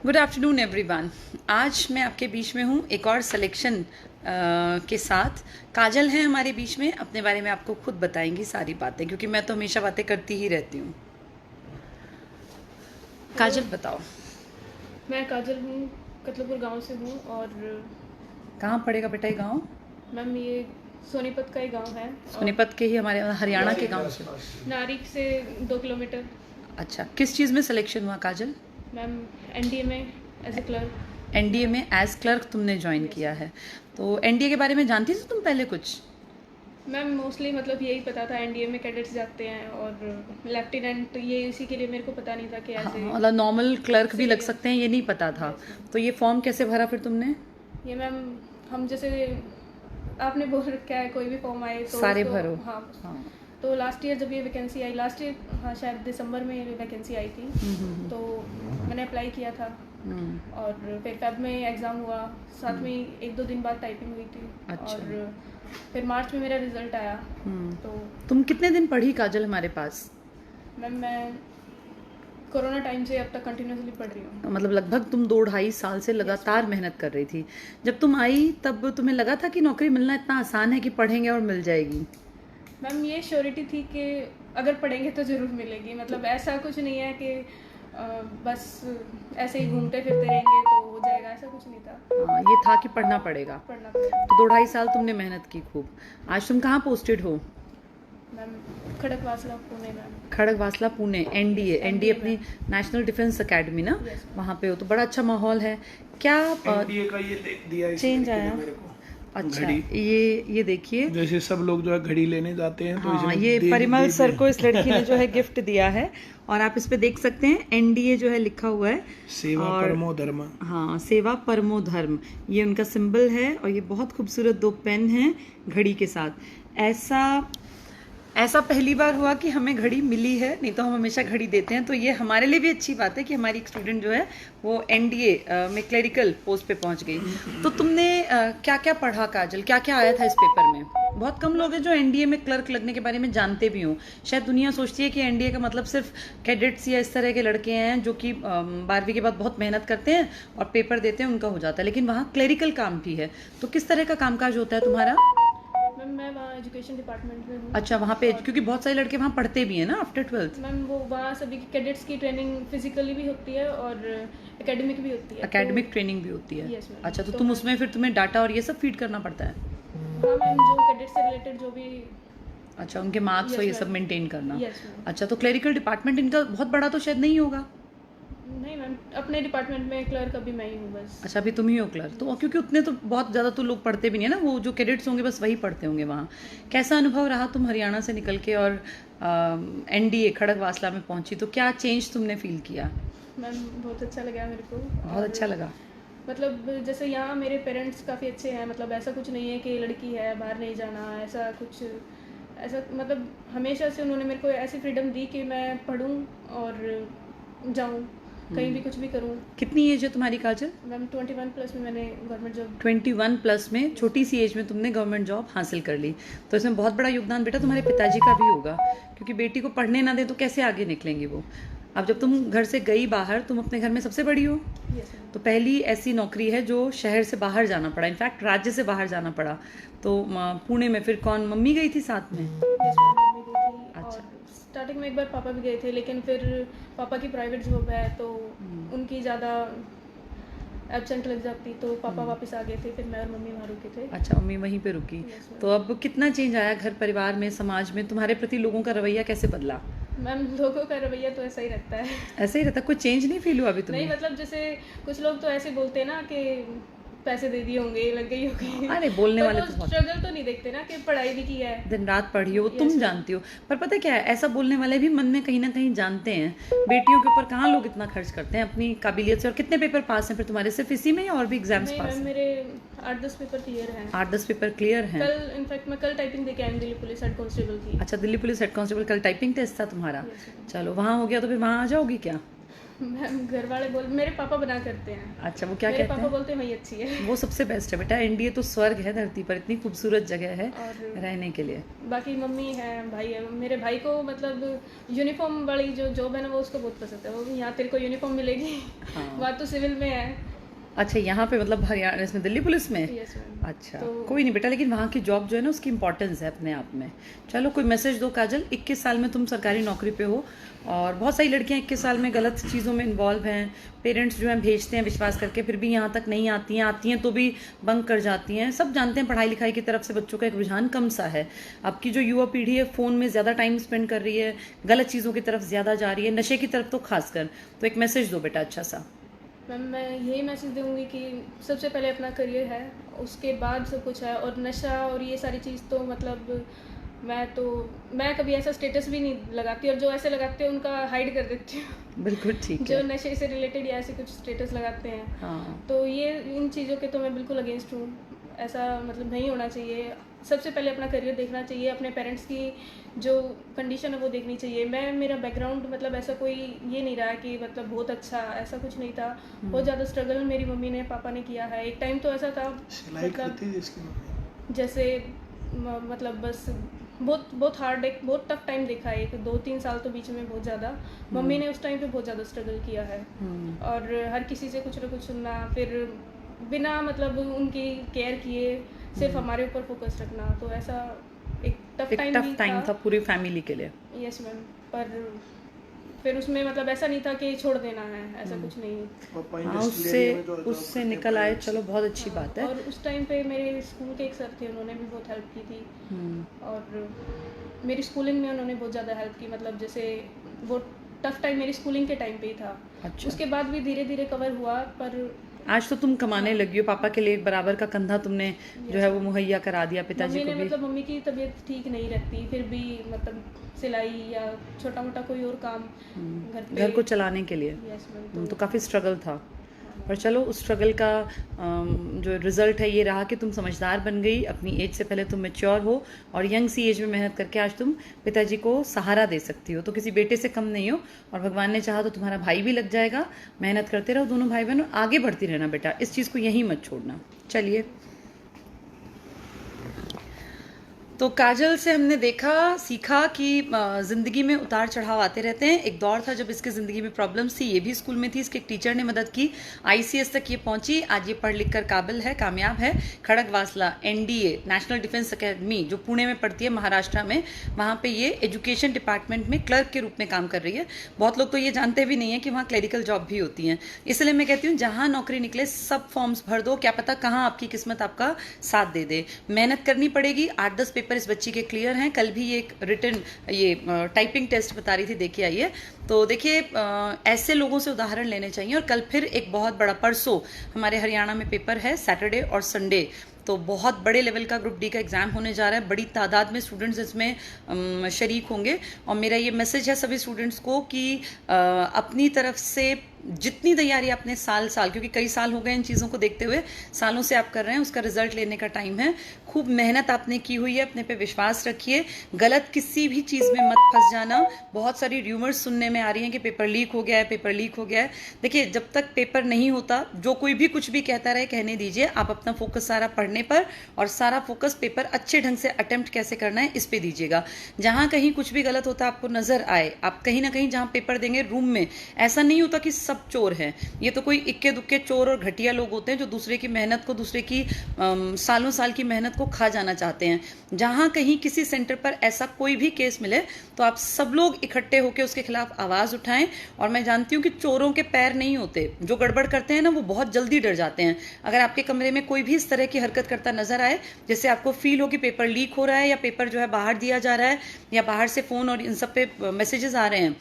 Good afternoon everyone. आज मैं आपके बीच में हूँ एक और सिलेक्शन के साथ। काजल हैं हमारे बीच में, अपने बारे में आपको खुद बताएंगी सारी बातें, क्योंकि मैं तो हमेशा बातें करती ही रहती हूँ। काजल बताओ। मैं काजल हूँ, कतलपुर गांव से हूँ। और कहाँ पड़ेगा बेटा ये गाँव? मैम ये सोनीपत का ही गांव है। सोनीपत के ही, हमारे हरियाणा के गाँव से। नारिक से 2 किलोमीटर। अच्छा, किस चीज़ में सिलेक्शन हुआ काजल? मैम एनडीए में एज ए क्लर्क। एनडीए में एज क्लर्क तुमने ज्वाइन किया है। तो एनडीए के बारे में जानती थी तुम पहले कुछ? मैम मोस्टली मतलब यही पता था, एनडीए में कैडेट्स जाते हैं और लेफ्टिनेंट, ये इसी के लिए मेरे को पता नहीं था कि हाँ, ऐसे मतलब नॉर्मल क्लर्क भी लग सकते हैं, ये नहीं पता था। तो ये फॉर्म कैसे भरा फिर तुमने? ये मैम हम जैसे आपने बोल रखा है कोई भी फॉर्म आए तो सारे उसको- भरो। हाँ। हाँ। तो लास्ट ईयर जब ये वैकेंसी आई, लास्ट ईयर हाँ शायद दिसंबर में ये वैकेंसी आई थी, तो मैंने अप्लाई किया था। और फिर फेब में एग्ज़ाम हुआ, साथ में 1-2 दिन बाद टाइपिंग हुई थी। अच्छा। और फिर मार्च में मेरा रिजल्ट आया। तो तुम कितने दिन पढ़ी काजल हमारे पास? मैम मैं कोरोना टाइम से अब तक कंटिन्यूसली पढ़ रही हूँ। मतलब लगभग तुम 2-2.5 साल से लगातार मेहनत कर रही थी। जब तुम आई तब तुम्हें लगा था कि नौकरी मिलना इतना आसान है कि पढ़ेंगे और मिल जाएगी? मैम ये श्योरिटी थी कि अगर पढ़ेंगे तो ज़रूर मिलेगी। मतलब ऐसा कुछ नहीं है कि बस ऐसे ही घूमते फिरते रहेंगे तो हो जाएगा, ऐसा कुछ नहीं था। हाँ, ये था कि पढ़ना पड़ेगा। पढ़ना पड़ेगा। तो 2-2.5 साल तुमने मेहनत की खूब। आज तुम कहाँ पोस्टेड हो? Ma'am Khadakwasla Pune ma'am. Khadakwasla Pune, NDA. NDA अपनी नेशनल डिफेंस एकेडमी ना, वहाँ पे हो तो बड़ा अच्छा माहौल है। क्या एनडीए का ये दिया है चेंज आया? मेरे को। अच्छा, घड़ी। ये देखिए। जैसे सब लोग जो है घड़ी लेने जाते हैं तो हाँ, इसमें ये दे- परिमल दे- सर को इस लड़की ने जो है गिफ्ट दिया है, और आप इस पे देख सकते हैं एनडीए जो है लिखा हुआ है। सेवा और- परमो धर्म। हाँ, सेवा परमो धर्म, ये उनका सिंबल है। और ये बहुत खूबसूरत 2 पेन हैं घड़ी के साथ। ऐसा पहली बार हुआ कि हमें घड़ी मिली है, नहीं तो हम हमेशा घड़ी देते हैं। तो ये हमारे लिए भी अच्छी बात है कि हमारी एक स्टूडेंट जो है वो एनडीए में क्लरिकल पोस्ट पे पहुंच गई। तो तुमने क्या क्या पढ़ा काजल, क्या क्या आया था इस पेपर में? बहुत कम लोग हैं जो एनडीए में क्लर्क लगने के बारे में जानते भी हों। शायद दुनिया सोचती है कि एनडीए का मतलब सिर्फ कैडेट्स या इस तरह के लड़के हैं जो कि 12वीं के बाद बहुत मेहनत करते हैं और पेपर देते हैं, उनका हो जाता है। लेकिन वहाँ क्लरिकल काम भी है। तो किस तरह का कामकाज होता है तुम्हारा? मैम मैं वहाँ एजुकेशन डिपार्टमेंट में हूँ। अच्छा, वहाँ पे क्योंकि बहुत सारे लड़के वहाँ पढ़ते भी हैं ना आफ्टर 12th। मैम वो वहाँ सभी कैडेट्स की ट्रेनिंग फिजिकली भी होती है और एकेडमिक भी होती है। एकेडमिक ट्रेनिंग भी होती है। Yes, ma'am. अच्छा, तो तो तुम उसमें फिर तुम्हें डाटा और ये सब फीड करना पड़ता है? हाँ मैम, जो कैडेट से रिलेटेड जो भी। अच्छा, उनके मार्क्स Yes, और ये ma'am. सब मेंटेन करना। Yes, ma'am. अच्छा, तो क्लरिकल डिपार्टमेंट इनका बहुत बड़ा तो शायद नहीं होगा? नहीं मैम, अपने डिपार्टमेंट में क्लर्क अभी मैं ही हूँ बस। अच्छा, अभी तुम ही हो क्लर्क। तो क्योंकि उतने तो बहुत ज़्यादा तो लोग पढ़ते भी नहीं है ना, वो जो कैडेट्स होंगे बस वही पढ़ते होंगे वहाँ। कैसा अनुभव रहा तुम हरियाणा से निकल के और एनडीए खड़गवासला में पहुँची, तो क्या चेंज तुमने फील किया? मैम बहुत अच्छा लगा मेरे को। बहुत अच्छा लगा। मतलब जैसे यहाँ मेरे पेरेंट्स काफ़ी अच्छे हैं। मतलब ऐसा कुछ नहीं है कि लड़की है बाहर नहीं जाना, ऐसा कुछ। ऐसा मतलब हमेशा से उन्होंने मेरे को ऐसी फ्रीडम दी कि मैं पढ़ूँ और जाऊँ कहीं भी कुछ भी करूँ। कितनी एज है तुम्हारी काजल? मैम 21 प्लस में मैंने गवर्नमेंट जॉब। 21 प्लस में, छोटी सी एज में तुमने गवर्नमेंट जॉब हासिल कर ली। तो इसमें बहुत बड़ा योगदान बेटा तुम्हारे पिताजी का भी होगा, क्योंकि बेटी को पढ़ने ना दे तो कैसे आगे निकलेंगे वो। अब जब तुम घर से गई बाहर, तुम अपने घर में सबसे बड़ी हो, यस मैम। तो पहली ऐसी नौकरी है जो शहर से बाहर जाना पड़ा, इनफैक्ट राज्य से बाहर जाना पड़ा। तो पुणे में फिर कौन, मम्मी गई थी साथ में? यस मैम, मम्मी गई थी। अच्छा। और स्टार्टिंग में एक बार पापा भी गए थे, लेकिन फिर पापा की प्राइवेट जॉब है तो उनकी ज़्यादा एब्सेंट लग जाती, तो पापा वापस आ गए थे। फिर मैं और मम्मी वहाँ रुके थे। अच्छा, मम्मी वहीं पे रुकी। Yes, ma'am. तो अब कितना चेंज आया घर परिवार में, समाज में? तुम्हारे प्रति लोगों का रवैया कैसे बदला? मैम लोगों का रवैया तो ऐसा ही रहता है। ऐसे ही रहता, कोई चेंज नहीं फील हुआ अभी तुम्हें? नहीं मतलब जैसे कुछ लोग तो ऐसे बोलते हैं ना कि पैसे दे दिए होंगे, लग गई होगी। अरे बोलने वाले तो बहुत। स्ट्रगल तो नहीं देखते ना कि पढ़ाई भी की है, दिन रात पढ़ी हो, तुम जानती हो। पर पता क्या है, ऐसा बोलने वाले भी मन में कहीं ना कहीं जानते हैं बेटियों के ऊपर कहाँ लोग इतना खर्च करते हैं अपनी काबिलियत से। और कितने पेपर पास हैं फिर तुम्हारे, सिर्फ इसी में या और भी एग्जाम्स नहीं पास मैम हैं? मेरे 8-10 पेपर क्लियर हैं। 8-10 पेपर क्लियर हैं। कल इनफैक्ट मैं कल टाइपिंग देके आई हूँ, दिल्ली पुलिस हेड कांस्टेबल की। अच्छा, दिल्ली पुलिस हेड कांस्टेबल, कल टाइपिंग टेस्ट था तुम्हारा? Yes, ma'am. चलो, वहाँ हो गया तो फिर वहाँ आ जाओगी क्या? मैम घर वाले बोल मेरे पापा बना करते हैं। अच्छा, वो क्या मेरे कहते पापा हैं? बोलते हैं वही अच्छी है। वो सबसे बेस्ट है बेटा, एनडीए तो स्वर्ग है धरती पर, इतनी खूबसूरत जगह है और रहने के लिए। बाकी मम्मी है, भाई है। मेरे भाई को मतलब यूनिफॉर्म वाली जो जॉब है ना वो उसको बहुत पसंद है। वो यहाँ तेरे को यूनिफॉर्म मिलेगी। हाँ। वहाँ तो सिविल में है। अच्छा, यहाँ पे मतलब हरियाणा इसमें दिल्ली पुलिस में? Yes ma'am. अच्छा, तो कोई नहीं बेटा, लेकिन वहाँ की जॉब जो है ना उसकी इंपॉर्टेंस है अपने आप में। चलो कोई मैसेज दो काजल, 21 साल में तुम सरकारी नौकरी पे हो और बहुत सारी लड़कियाँ 21 साल में गलत चीज़ों में इन्वॉल्व हैं। पेरेंट्स जो हैं भेजते हैं विश्वास करके, फिर भी यहाँ तक नहीं आती हैं तो भी बंक कर जाती हैं। सब जानते हैं पढ़ाई लिखाई की तरफ से बच्चों का एक रुझान कम सा है। अब की जो युवा पीढ़ी है फ़ोन में ज़्यादा टाइम स्पेंड कर रही है, गलत चीज़ों की तरफ ज़्यादा जा रही है, नशे की तरफ तो खासकर। तो एक मैसेज दो बेटा अच्छा सा। मैम मैं यही मैसेज दूंगी कि सबसे पहले अपना करियर है, उसके बाद सब कुछ है। और नशा और ये सारी चीज़ तो मतलब मैं कभी ऐसा स्टेटस भी नहीं लगाती, और जो ऐसे लगाते हैं उनका हाइड कर देती हूँ। बिल्कुल ठीक जो है। नशे से रिलेटेड या ऐसे कुछ स्टेटस लगाते हैं, हाँ, तो ये इन चीज़ों के तो मैं बिल्कुल अगेंस्ट हूँ। ऐसा मतलब नहीं होना चाहिए। सबसे पहले अपना करियर देखना चाहिए, अपने पेरेंट्स की जो कंडीशन है वो देखनी चाहिए। मेरा बैकग्राउंड मतलब ऐसा कोई ये नहीं रहा कि मतलब बहुत अच्छा, ऐसा कुछ नहीं था। बहुत ज़्यादा स्ट्रगल मेरी मम्मी ने पापा ने किया है। एक टाइम तो ऐसा था सिलाई मतलब करती थी इसकी मम्मी। जैसे मतलब बस बहुत हार्ड, एक बहुत टफ टाइम देखा है। 1-2-3 साल तो बीच में बहुत ज़्यादा मम्मी ने उस टाइम पे बहुत ज़्यादा स्ट्रगल किया है। और हर किसी से कुछ ना कुछ सुनना, फिर बिना मतलब उनकी केयर किए सिर्फ हमारे ऊपर फोकस रखना, तो ऐसा एक टफ टाइम था पूरी फैमिली के लिए। Yes ma'am. पर फिर उसमें मतलब ऐसा नहीं था कि छोड़ देना है, ऐसा कुछ नहीं। पापा हाँ, इंडस्ट्रियल उससे एरिया में जो जॉब उससे करते निकल हैं आए, parents। चलो बहुत अच्छी बात है। और उस टाइम पे मेरे स्कूल के एक सर थे, उन्होंने भी बहुत हेल्प की थी। और मेरी स्कूलिंग में उन्होंने बहुत ज़्यादा हेल्प की। मतलब जैसे वो टफ टाइम मेरी स्कूलिंग के टाइम पे ही था। अच्छा। उसके बाद भी धीरे धीरे कवर हुआ। पर आज तो तुम कमाने लगी हो, पापा के लिए एक बराबर का कंधा तुमने जो है वो मुहैया करा दिया, पिताजी मम्मी को ने भी। मतलब मम्मी की तबीयत ठीक नहीं रहती, फिर भी मतलब सिलाई या छोटा मोटा कोई और काम घर को चलाने के लिए। Yes ma'am. तो काफ़ी स्ट्रगल था, पर चलो उस स्ट्रगल का जो रिजल्ट है ये रहा कि तुम समझदार बन गई, अपनी एज से पहले तुम मैच्योर हो और यंग सी एज में मेहनत करके आज तुम पिताजी को सहारा दे सकती हो। तो किसी बेटे से कम नहीं हो, और भगवान ने चाहा तो तुम्हारा भाई भी लग जाएगा। मेहनत करते रहो दोनों भाई बहन, आगे बढ़ती रहना बेटा, इस चीज़ को यहीं मत छोड़ना। चलिए, तो काजल से हमने सीखा कि ज़िंदगी में उतार चढ़ाव आते रहते हैं। एक दौर था जब इसकी ज़िंदगी में प्रॉब्लम्स थी, ये भी स्कूल में थी, इसके एक टीचर ने मदद की, आईसीएस तक ये पहुंची। आज ये पढ़ लिख कर काबिल है, कामयाब है। Khadakwasla NDA national defence academy जो पुणे में पड़ती है महाराष्ट्र में, वहाँ पे ये एजुकेशन डिपार्टमेंट में क्लर्क के रूप में काम कर रही है। बहुत लोग तो ये जानते भी नहीं है कि वहाँ क्लरिकल जॉब भी होती हैं। इसलिए मैं कहती हूँ जहाँ नौकरी निकले सब फॉर्म्स भर दो, क्या पता कहाँ आपकी किस्मत आपका साथ दे दे। मेहनत करनी पड़ेगी। 8-10 पेपर इस बच्ची के क्लियर हैं। कल भी ये एक रिटन टाइपिंग टेस्ट बता रही थी, देखिए आइए। तो देखिए ऐसे लोगों से उदाहरण लेने चाहिए। और कल फिर एक बहुत बड़ा, परसों हमारे हरियाणा में पेपर है, सैटरडे और संडे, तो बहुत बड़े लेवल का ग्रुप डी का एग्जाम होने जा रहा है। बड़ी तादाद में स्टूडेंट्स इसमें शरीक होंगे। और मेरा ये मैसेज है सभी स्टूडेंट्स को कि अपनी तरफ से जितनी तैयारी आपने साल क्योंकि कई साल हो गए इन चीज़ों को देखते हुए, सालों से आप कर रहे हैं, उसका रिजल्ट लेने का टाइम है। खूब मेहनत आपने की हुई है, अपने पे विश्वास रखिए। गलत किसी भी चीज़ में मत फंस जाना। बहुत सारी र्यूमर्स सुनने में आ रही हैं कि पेपर लीक हो गया है, पेपर लीक हो गया है। देखिए, जब तक पेपर नहीं होता, जो कोई भी कुछ भी कहता रहे, कहने दीजिए। आप अपना फोकस सारा पढ़ने पर और सारा फोकस पेपर अच्छे ढंग से अटेम्प्ट कैसे करना है इस पे दीजिएगा। जहाँ कहीं कुछ भी गलत होता आपको नजर आए, आप कहीं ना कहीं जहाँ पेपर देंगे रूम में, ऐसा नहीं होता कि सब चोर हैं। ये तो कोई इक्के दुक्के चोर और घटिया लोग होते हैं जो दूसरे की मेहनत को, दूसरे की सालों साल की मेहनत को खा जाना चाहते हैं। जहाँ कहीं किसी सेंटर पर ऐसा कोई भी केस मिले तो आप सब लोग इकट्ठे होकर उसके खिलाफ आवाज़ उठाएं। और मैं जानती हूँ कि चोरों के पैर नहीं होते, जो गड़बड़ करते हैं ना वो बहुत जल्दी डर जाते हैं। अगर आपके कमरे में कोई भी इस तरह की हरकत करता नजर आए, जैसे आपको फील हो कि पेपर लीक हो रहा है या पेपर जो है बाहर दिया जा रहा है या बाहर से फ़ोन और इन सब पे मैसेजेस आ रहे हैं,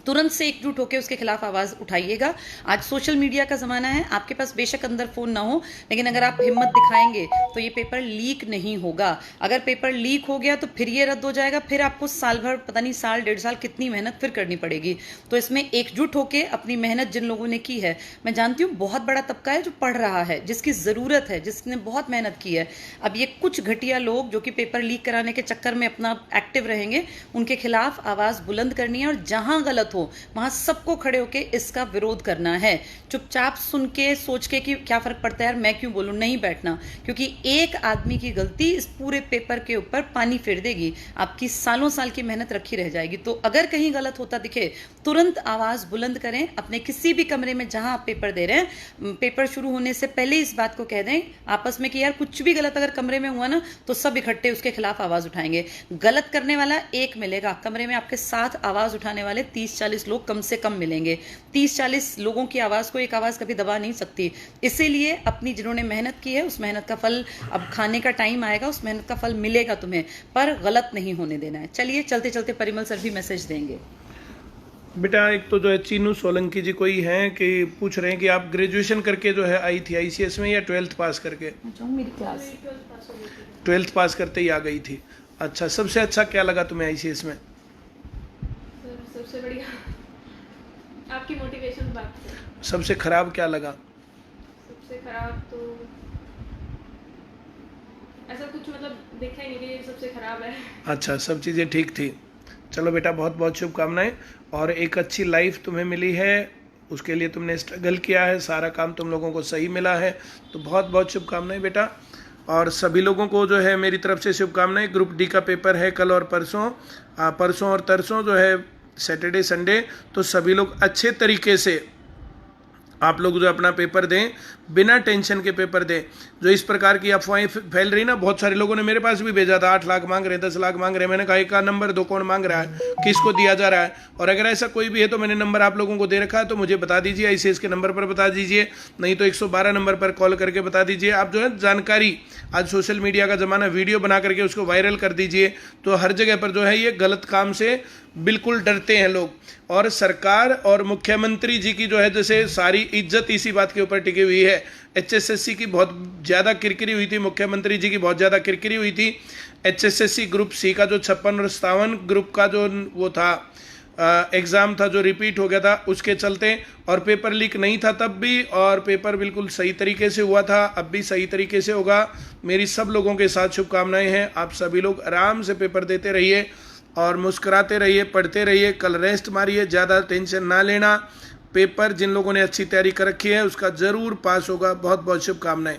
तुरंत से एकजुट होकर उसके खिलाफ आवाज उठाइएगा। आज सोशल मीडिया का जमाना है, आपके पास बेशक अंदर फोन ना हो, लेकिन अगर आप हिम्मत दिखाएंगे तो ये पेपर लीक नहीं होगा। अगर पेपर लीक हो गया तो फिर ये रद्द हो जाएगा, फिर आपको साल भर, पता नहीं साल 1.5 साल कितनी मेहनत फिर करनी पड़ेगी। तो इसमें एकजुट होकर अपनी मेहनत जिन लोगों ने की है, मैं जानती हूँ बहुत बड़ा तबका है जो पढ़ रहा है, जिसकी जरूरत है, जिसने बहुत मेहनत की है। अब ये कुछ घटिया लोग जो कि पेपर लीक कराने के चक्कर में अपना एक्टिव रहेंगे, उनके खिलाफ आवाज बुलंद करनी है। और जहां गलत हो, वहां सबको खड़े होके इसका विरोध करना है। चुपचाप सुन के सोच के कि क्या फर्क पड़ता है यार, मैं क्यों बोलूं, नहीं बैठना, क्योंकि एक आदमी की गलती इस पूरे पेपर के ऊपर पानी फेर देगी, आपकी सालों साल की मेहनत रखी रह जाएगी। तो अगर कहीं गलत होता दिखे तुरंत आवाज बुलंद करें, अपने किसी भी कमरे में जहां आप पेपर दे रहे हैं, पेपर शुरू होने से पहले इस बात को कह दें आपस में कि यार कुछ भी गलत अगर कमरे में हुआ ना तो सब इकट्ठे उसके खिलाफ आवाज उठाएंगे। गलत करने वाला एक मिलेगा, कमरे में आपके साथ आवाज उठाने वाले 30-40 लोग कम से कम मिलेंगे। 30-40 लोगों की आवाज को एक आवाज कभी दबा नहीं सकती। इसीलिए अपनी जिन्होंने मेहनत की है उस मेहनत का फल अब खाने का टाइम आएगा, उस मेहनत का फल मिलेगा तुम्हें, पर गलत नहीं होने देना है। चलिए चलते चलते परिमल सर भी मैसेज देंगे। बेटा एक तो जो है चीनू सोलंकी जी कोई हैं कि पूछ रहे हैं कि आप ग्रेजुएशन करके जो है आई थी ICS में या 12th पास करके? मेरी क्लास 12th पास करते ही आ गई थी। अच्छा, सबसे अच्छा क्या लगा तुम्हें ICS में? सर सबसे बढ़िया आपकी मोटिवेशन बात है। सबसे खराब क्या लगा? सबसे खराब तो ऐसा कुछ मतलब देखा ही नहीं कि ये सबसे खराब है। अच्छा, सब चीज़ें ठीक थी। चलो बेटा, बहुत बहुत शुभकामनाएं। और एक अच्छी लाइफ तुम्हें मिली है, उसके लिए तुमने स्ट्रगल किया है, सारा काम तुम लोगों को सही मिला है, तो बहुत बहुत शुभकामनाएं बेटा। और सभी लोगों को जो है मेरी तरफ से शुभकामनाएं। ग्रुप डी का पेपर है कल और परसों, परसों और तरसों जो है सैटरडे संडे, तो सभी लोग अच्छे तरीके से आप लोग जो अपना पेपर दें, बिना टेंशन के पेपर दें। जो इस प्रकार की अफवाहें फैल रही ना, बहुत सारे लोगों ने मेरे पास भी भेजा था 8 लाख मांग रहे हैं, 10 लाख मांग रहे हैं। मैंने कहा एक का नंबर दो, कौन मांग रहा है, किसको दिया जा रहा है, और अगर ऐसा कोई भी है तो मैंने नंबर आप लोगों को दे रखा है, तो मुझे बता दीजिए, ICS के नंबर पर बता दीजिए, नहीं तो 112 नंबर पर कॉल करके बता दीजिए। आप जो है जानकारी, आज सोशल मीडिया का ज़माना, वीडियो बना करके उसको वायरल कर दीजिए। तो हर जगह पर जो है ये गलत काम से बिल्कुल डरते हैं लोग। और सरकार और मुख्यमंत्री जी की जो है जैसे सारी इज्जत इसी बात के ऊपर टिकी हुई है। HSSC की बहुत ज़्यादा किरकिरी हुई थी, मुख्यमंत्री जी की बहुत ज़्यादा किरकिरी हुई थी। HSSC ग्रुप C का जो 56 और 57 ग्रुप का जो वो था एग्ज़ाम था, जो रिपीट हो गया था, उसके चलते, और पेपर लीक नहीं था तब भी, और पेपर बिल्कुल सही तरीके से हुआ था, अब भी सही तरीके से होगा। मेरी सब लोगों के साथ शुभकामनाएं हैं। आप सभी लोग आराम से पेपर देते रहिए और मुस्कुराते रहिए, पढ़ते रहिए। कल रेस्ट मारिए, ज़्यादा टेंशन ना लेना। पेपर जिन लोगों ने अच्छी तैयारी कर रखी है उसका ज़रूर पास होगा। बहुत बहुत शुभकामनाएं।